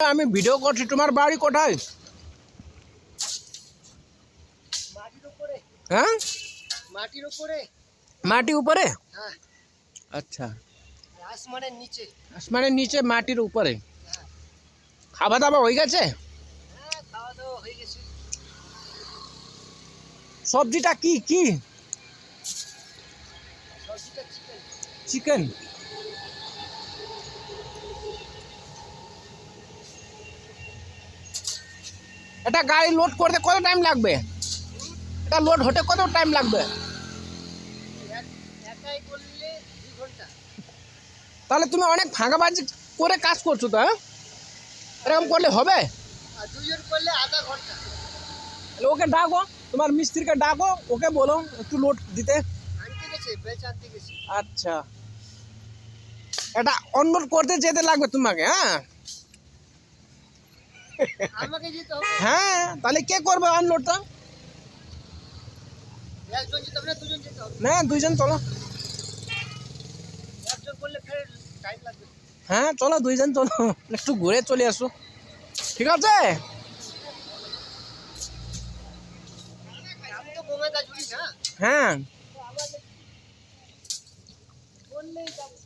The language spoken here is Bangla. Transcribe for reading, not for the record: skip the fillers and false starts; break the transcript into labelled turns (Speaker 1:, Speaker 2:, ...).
Speaker 1: আমি ভিডিও করছি। তোমার বাড়ি কোথায়? হ্যাঁ,
Speaker 2: মাটির উপরে।
Speaker 1: মাটি উপরে?
Speaker 2: হ্যাঁ।
Speaker 1: আচ্ছা,
Speaker 2: আসমানের নিচে।
Speaker 1: আসমানের নিচে মাটির উপরে।
Speaker 2: হ্যাঁ।
Speaker 1: খাওয়া দাওয়া হয়ে গেছে?
Speaker 2: হ্যাঁ, খাওয়া দাওয়া হয়ে গেছে।
Speaker 1: সবজিটা কি কি?
Speaker 2: সবজিটা চিকেন।
Speaker 1: চিকেন। এটা গাড়ি লোড করতে কত টাইম লাগবে? এটা লোড হতে কত টাইম লাগবে?
Speaker 2: একাই করলে 2 ঘন্টা।
Speaker 1: তাহলে তুমি অনেক ফাঁকাবাজি করে কাজ করছো তো? হ্যাঁ, এরকম করলে হবে?
Speaker 2: আর 2 জন করলে আধা ঘন্টা।
Speaker 1: তাহলে ওকে ডাকো, তোমার মিস্ত্রিকে ডাকো, ওকে বলো একটু লোড দিতে।
Speaker 2: আনতে গেছে, বেচ আনতে গেছে।
Speaker 1: আচ্ছা, এটা অনলোড করতে যেতে লাগবে তোমাকে। হ্যাঁ
Speaker 2: আমাকে যেতে হবে।
Speaker 1: হ্যাঁ, তাহলে কে করবে অনলোডটা?
Speaker 2: একজন যেতে হবে না, 2 জন যেতে হবে?
Speaker 1: না, দুইজন চলো।
Speaker 2: একজন করলে ফের টাইম লাগবে।
Speaker 1: হ্যাঁ চলো, দুইজন চলো, একটু ঘুরে চলে আসো। ঠিক আছে।
Speaker 2: আমি তো বোমে কাজ করি না।
Speaker 1: হ্যাঁ,
Speaker 2: বললেই যাবো।